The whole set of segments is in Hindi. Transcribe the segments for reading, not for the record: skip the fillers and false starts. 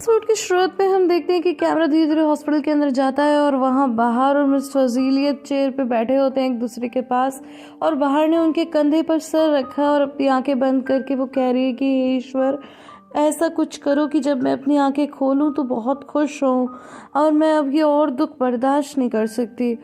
एपिसोड की शुरुआत में हम देखते हैं कि कैमरा धीरे धीरे हॉस्पिटल के अंदर जाता है और वहाँ बाहर और मिस फजीलियत चेयर पे बैठे होते हैं एक दूसरे के पास, और बाहर ने उनके कंधे पर सर रखा और अपनी आंखें बंद करके वो कह रही है कि हे ईश्वर, ऐसा कुछ करो कि जब मैं अपनी आंखें खोलूं तो बहुत खुश हूँ और मैं अब ये और दुख बर्दाश्त नहीं कर सकती।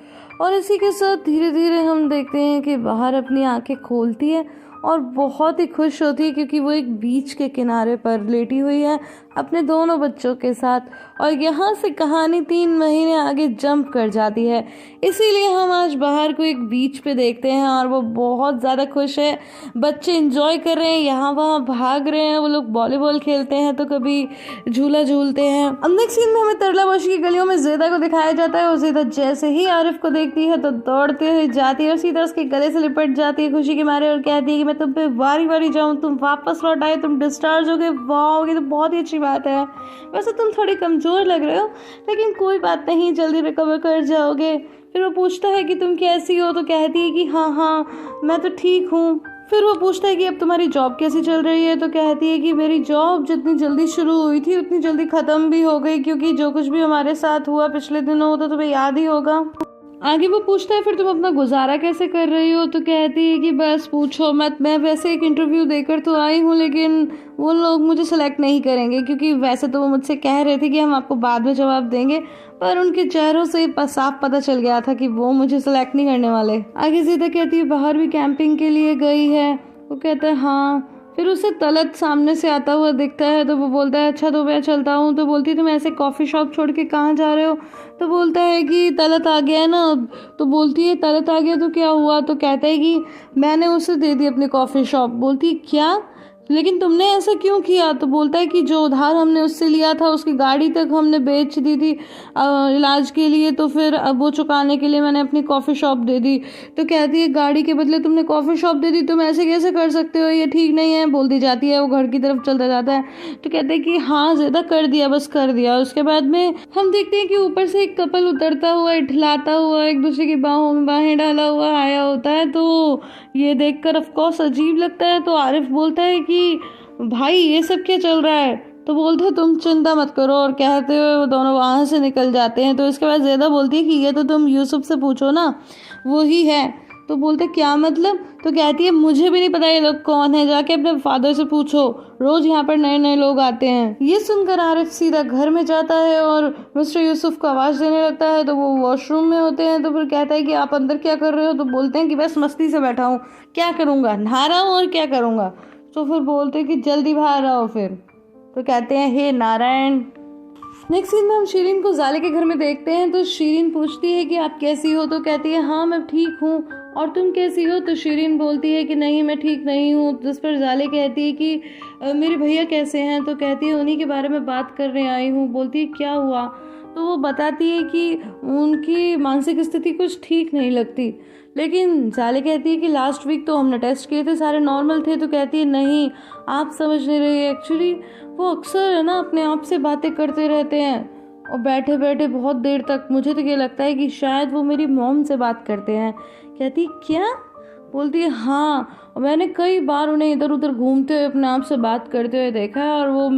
और इसी के साथ धीरे धीरे हम देखते हैं कि बाहर अपनी आंखें खोलती है और बहुत ही खुश होती है क्योंकि वो एक बीच के किनारे पर लेटी हुई है अपने दोनों बच्चों के साथ। और यहाँ से कहानी 3 महीने आगे जंप कर जाती है। इसीलिए हम आज बाहर को एक बीच पे देखते हैं और वो बहुत ज़्यादा खुश है। बच्चे एंजॉय कर रहे हैं, यहाँ वहाँ भाग रहे हैं, वो लोग वॉलीबॉल खेलते हैं तो कभी झूला झूलते हैं। अब नेक्स्ट सीन में हमें तरलाबाशी की गलियों में ज़ेदा को दिखाया जाता है और ज़ेदा जैसे ही आरिफ को देखती है तो दौड़ते हुए जाती है और सीधा उसके गले से लिपट जाती है खुशी के मारे और कहती है कि मैं तुम पे वारी वारी जाऊँ, तुम वापस लौट आए, तुम डिस्चार्ज हो गए, वाह ये तो बहुत ही अच्छी बात है। वैसे तुम थोड़ी कमज़ोर लग रहे हो लेकिन कोई बात नहीं, जल्दी रिकवर कर जाओगे। फिर वो पूछता है कि तुम कैसी हो, तो कहती है कि हाँ मैं तो ठीक हूँ। फिर वो पूछता है कि अब तुम्हारी जॉब कैसी चल रही है, तो कहती है कि मेरी जॉब जितनी जल्दी शुरू हुई थी उतनी जल्दी ख़त्म भी हो गई, क्योंकि जो कुछ भी हमारे साथ हुआ पिछले दिनों तो तुम्हें याद ही होगा। आगे वो पूछता है फिर तुम अपना गुजारा कैसे कर रही हो, तो कहती है कि बस पूछो मत, मैं वैसे एक इंटरव्यू देकर तो आई हूँ लेकिन वो लोग मुझे सेलेक्ट नहीं करेंगे, क्योंकि वैसे तो वो मुझसे कह रहे थे कि हम आपको बाद में जवाब देंगे, पर उनके चेहरों से साफ पता चल गया था कि वो मुझे सेलेक्ट नहीं करने वाले। आगे सीधा कहती है बाहर भी कैंपिंग के लिए गई है, वो कहता है हाँ। फिर उसे तलत सामने से आता हुआ दिखता है तो वो बोलता है अच्छा तो मैं चलता हूँ। तो बोलती है तुम ऐसे कॉफ़ी शॉप छोड़ के कहाँ जा रहे हो, तो बोलता है कि तलत आ गया है ना अब। तो बोलती है तलत आ गया तो क्या हुआ, तो कहता है कि मैंने उसे दे दी अपनी कॉफ़ी शॉप। बोलती है क्या, लेकिन तुमने ऐसा क्यों किया, तो बोलता है कि जो उधार हमने उससे लिया था उसकी गाड़ी तक हमने बेच दी थी इलाज के लिए, तो फिर अब वो चुकाने के लिए मैंने अपनी कॉफ़ी शॉप दे दी। तो कहती है गाड़ी के बदले तुमने कॉफ़ी शॉप दे दी, तुम ऐसे कैसे कर सकते हो, ये ठीक नहीं है, बोलती जाती है। वो घर की तरफ चलता जाता है तो कहते हैं कि हाँ ज़्यादा कर दिया, बस कर दिया। उसके बाद में हम देखते हैं कि ऊपर से एक कपल उतरता हुआ इठलाता हुआ एक दूसरे की बाहों में बाहें डाला हुआ आया होता है, तो ये देखकर ऑफकोर्स अजीब लगता है। तो आरिफ बोलता है कि भाई ये सब क्या चल रहा है, तो बोलते हैं तुम चिंता मत करो, और कहते हुए वो दोनों वहाँ से निकल जाते हैं। तो इसके बाद ज़ेदा बोलती है कि ये तो तुम यूसुफ से पूछो ना, वो ही है। तो बोलते क्या मतलब, तो कहती है मुझे भी नहीं पता ये लोग कौन है, जाके अपने फादर से पूछो, रोज़ यहाँ पर नए नए लोग आते हैं। ये सुनकर आरिफ सीधा घर में जाता है और मिस्टर यूसुफ को आवाज़ देने लगता है, तो वो वॉशरूम में होते हैं। तो फिर कहता है कि आप अंदर क्या कर रहे हो, तो बोलते हैं कि बस मस्ती से बैठा हूँ, क्या करूँगा, नहा रहा हूँ और क्या करूँगा। तो फिर बोलते हैं कि जल्दी बाहर आओ। फिर तो कहते हैं हे नारायण। नेक्स्ट सीन में हम शीरीन को जाले के घर में देखते हैं। तो शीरीन पूछती है कि आप कैसी हो, तो कहती है हाँ मैं ठीक हूँ, और तुम कैसी हो। तो शीरीन बोलती है कि नहीं मैं ठीक नहीं हूँ। जिस पर जाले कहती है कि मेरे भैया कैसे हैं, तो कहती है उन्हीं के बारे में बात करने आई हूँ। बोलती है क्या हुआ, तो वो बताती है कि उनकी मानसिक स्थिति कुछ ठीक नहीं लगती। लेकिन जाले कहती है कि लास्ट वीक तो हमने टेस्ट किए थे, सारे नॉर्मल थे। तो कहती है नहीं आप समझ नहीं रही, एक्चुअली वो अक्सर है ना अपने आप से बातें करते रहते हैं और बैठे बैठे बहुत देर तक। मुझे तो ये लगता है कि शायद वो मेरी मॉम से बात करते हैं। कहती क्या, बोलती है हाँ, मैंने कई बार उन्हें इधर उधर घूमते हुए अपने आप से बात करते हुए देखा है और वो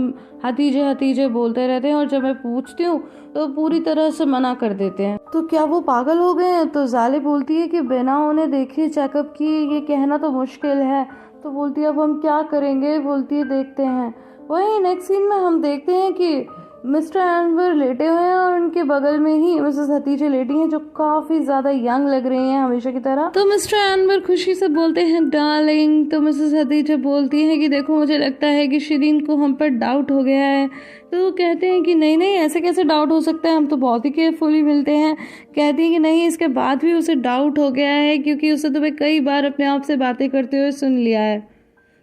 हतीजे हतीजे बोलते रहते हैं, और जब मैं पूछती हूँ तो पूरी तरह से मना कर देते हैं। तो क्या वो पागल हो गए हैं, तो जाले बोलती है कि बिना उन्हें देखे चेकअप किए ये कहना तो मुश्किल है। तो बोलती है अब हम क्या करेंगे, बोलती है देखते हैं। वहीं नेक्स्ट सीन में हम देखते हैं कि मिस्टर एनवर लेटे हुए हैं और उनके बगल में ही मिसेस हतीजे लेटी हैं जो काफ़ी ज़्यादा यंग लग रही हैं हमेशा की तरह। तो मिस्टर एनवर खुशी से बोलते हैं डार्लिंग। तो मिसेस हतीजे बोलती हैं कि देखो मुझे लगता है कि शीरीन को हम पर डाउट हो गया है। तो कहते हैं कि नहीं नहीं ऐसे कैसे डाउट हो सकता है, हम तो बहुत ही केयरफुली मिलते हैं। कहती है कि नहीं इसके बाद भी उसे डाउट हो गया है क्योंकि उसे तो मैं कई बार अपने आप से बातें करते हुए सुन लिया है।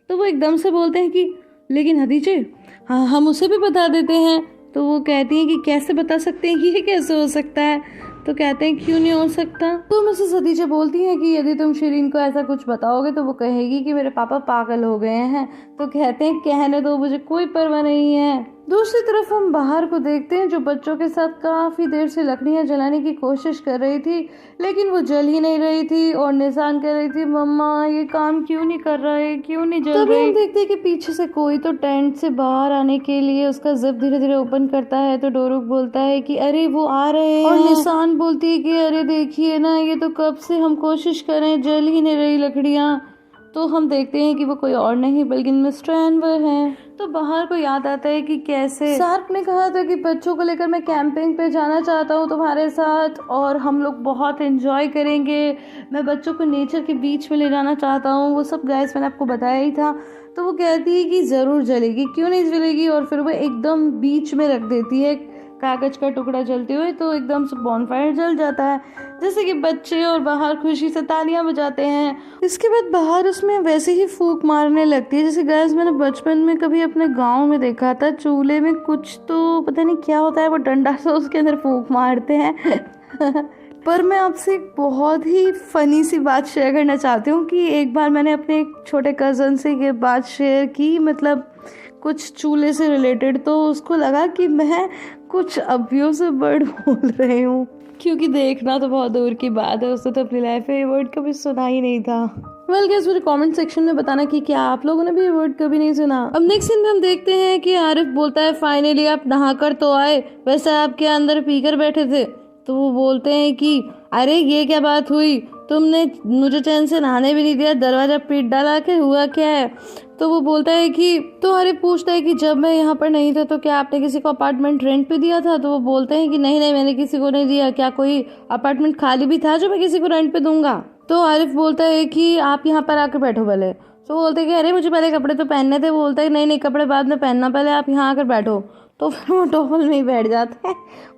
तो वो एकदम से बोलते हैं कि लेकिन हतीजे हाँ हम उसे भी बता देते हैं। तो वो कहती हैं कि कैसे बता सकते हैं, ये कैसे हो सकता है। तो कहते हैं क्यों नहीं हो सकता। तो मिसेस हतीजे बोलती हैं कि यदि तुम शीरीन को ऐसा कुछ बताओगे तो वो कहेगी कि मेरे पापा पागल हो गए हैं। तो कहते हैं कहने दो, मुझे कोई परवाह नहीं है। दूसरी तरफ हम बाहर को देखते हैं जो बच्चों के साथ काफ़ी देर से लकड़ियां जलाने की कोशिश कर रही थी, लेकिन वो जल ही नहीं रही थी और निशान कह रही थी मम्मा ये काम क्यों नहीं कर रहा है, क्यों नहीं जल रही। हम देखते हैं कि पीछे से कोई तो टेंट से बाहर आने के लिए उसका जिप धीरे धीरे ओपन करता है, तो डोरुक बोलता है कि अरे वो आ रहे हैं, और निशान बोलती है कि अरे देखिए ना ये तो कब से हम कोशिश कर रहे हैं, जल ही नहीं रही लकड़ियाँ। तो हम देखते हैं कि वो कोई और नहीं बल्कि मिस्टर एनवर हैं। तो बाहर को याद आता है कि कैसे सार्प ने कहा था कि बच्चों को लेकर मैं कैंपिंग पे जाना चाहता हूँ तुम्हारे साथ और हम लोग बहुत एंजॉय करेंगे, मैं बच्चों को नेचर के बीच में ले जाना चाहता हूँ। वो सब गाइस मैंने आपको बताया ही था। तो वो कहती है कि ज़रूर जलेगी, क्यों नहीं जलेगी, और फिर वो एकदम बीच में रख देती है कागज का टुकड़ा जलते हुए, तो एकदम से बॉनफायर जल जाता है, जैसे कि बच्चे और बाहर खुशी से तालियां बजाते हैं। इसके बाद बाहर उसमें वैसे ही फूंक मारने लगती है जैसे गैस मैंने बचपन में कभी अपने गांव में देखा था, चूल्हे में कुछ तो पता नहीं क्या होता है, वो डंडा से उसके अंदर फूंक मारते हैं। पर मैं आपसे एक बहुत ही फनी सी बात शेयर करना चाहती हूँ कि एक बार मैंने अपने एक छोटे कज़न से ये बात शेयर की, मतलब कुछ चूल्हे से रिलेटेड, तो उसको लगा कि मैं कुछ अब्यूज़िव वर्ड बोल रही हूँ, क्योंकि देखना तो बहुत दूर की बात है, उसने तो अपनी लाइफ में ये वर्ड कभी सुना ही नहीं था। वेल गाइस मुझे कमेंट सेक्शन में बताना कि क्या आप लोगों ने भी ये वर्ड कभी नहीं सुना। अब नेक्स्ट सीन में हम देखते हैं कि आरिफ बोलता है फाइनली आप नहाकर तो आए, वैसे आप क्या अंदर पीकर बैठे थे। तो वो बोलते हैं कि अरे ये क्या बात हुई, तुमने मुझे चैन से नहाने भी नहीं दिया, दरवाजा पीट डाला, के हुआ क्या है। तो वो बोलता है कि तो आरिफ पूछता है कि जब मैं यहाँ पर नहीं था तो क्या आपने किसी को अपार्टमेंट रेंट पे दिया था। तो वो बोलते हैं कि नहीं नहीं मैंने किसी को नहीं दिया, क्या कोई अपार्टमेंट खाली भी था जो मैं किसी को रेंट पे दूंगा। तो आरिफ बोलता है कि आप यहाँ पर आकर बैठो पहले। तो बोलते हैं कि अरे मुझे पहले कपड़े तो पहनने थे। वो बोलता है नहीं नहीं कपड़े बाद में पहनना, पहले आप यहाँ आकर बैठो। तो फिर वो टॉवल में ही बैठ जाता है।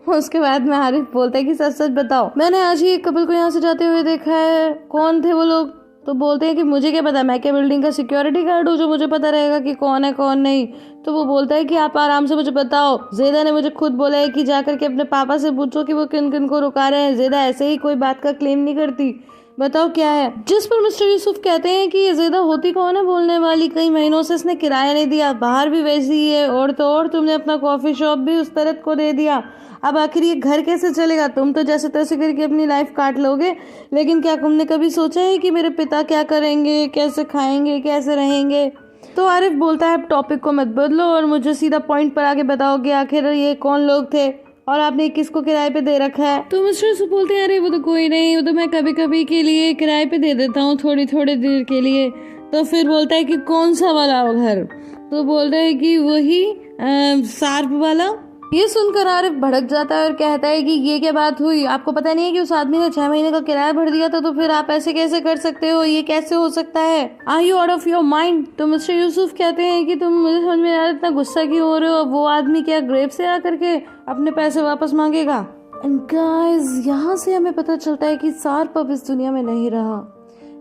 उसके बाद में आरिफ बोलता है कि सच सच बताओ, मैंने आज ही एक कपल को यहाँ से जाते हुए देखा है, कौन थे वो लोग। तो बोलते हैं कि मुझे क्या पता, मैं क्या बिल्डिंग का सिक्योरिटी गार्ड हूँ जो मुझे पता रहेगा कि कौन है कौन नहीं। तो वो बोलता है कि आप आराम से मुझे बताओ, ज़ेदा ने मुझे खुद बोला है कि जाकर के अपने पापा से पूछो कि वो किन किन को रुका रहे हैं, ज़ेदा ऐसे ही कोई बात का क्लेम नहीं करती, बताओ क्या है। जिस पर मिस्टर यूसुफ कहते हैं कि ये ज़ेदा होती कौन है बोलने वाली, कई महीनों से इसने किराया नहीं दिया, बाहर भी वैसी ही है, और तो और तुमने अपना कॉफ़ी शॉप भी उस तरह को दे दिया, अब आखिर ये घर कैसे चलेगा। तुम तो जैसे तैसे करके अपनी लाइफ काट लोगे, लेकिन क्या तुमने कभी सोचा है कि मेरे पिता क्या करेंगे, कैसे खाएंगे, कैसे रहेंगे। तो आरिफ बोलता है अब टॉपिक को मत बदलो और मुझे सीधा पॉइंट पर आके बताओ कि आखिर ये कौन लोग थे और आपने किसको किराए पे दे रखा है। तो मिस्टर यूसुफ बोलते हैं अरे वो तो कोई नहीं, वो तो मैं कभी कभी के लिए किराए पे दे देता हूँ, थोड़ी थोड़ी देर के लिए। तो फिर बोलता है कि कौन सा वाला घर। तो बोलता है कि वही सार्प वाला। ये सुनकर आरिफ भड़क जाता है और कहता है कि ये क्या बात हुई, आपको पता नहीं है कि उस आदमी ने 6 महीने का किराया भर दिया था, तो फिर आप ऐसे कैसे कर सकते हो, ये कैसे हो सकता है, are you out of your mind. तो मिस्टर यूसुफ कहते हैं कि तुम मुझे समझ में आ रहा इतना गुस्सा क्यों हो रहे हो, वो आदमी क्या ग्रेव से आकर के अपने पैसे वापस मांगेगा। एंड गाइस यहाँ से हमें पता चलता है कि सार्प अब इस दुनिया में नहीं रहा।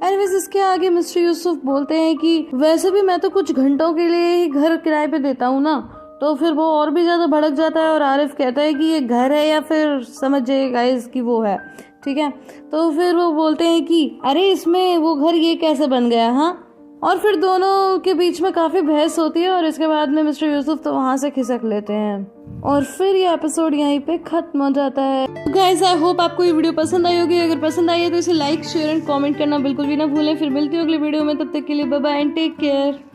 एनीवेज इसके आगे मिस्टर यूसुफ बोलते हैं कि वैसे भी मैं तो कुछ घंटों के लिए ही घर किराए पे देता हूँ ना। तो फिर वो और भी ज़्यादा भड़क जाता है और आरिफ कहता है कि ये घर है या फिर समझिए गाइस कि वो है, ठीक है। तो फिर वो बोलते हैं कि अरे इसमें वो घर ये कैसे बन गया, हाँ। और फिर दोनों के बीच में काफ़ी बहस होती है और इसके बाद में मिस्टर यूसुफ तो वहाँ से खिसक लेते हैं और फिर ये एपिसोड यहीं पे खत्म हो जाता है। गाइस आई होप आपको ये वीडियो पसंद आई होगी, अगर पसंद आई है तो इसे लाइक शेयर एंड कमेंट करना बिल्कुल भी ना भूलें। फिर मिलती हूँ अगली वीडियो में, तब तक के लिए bye bye and take care.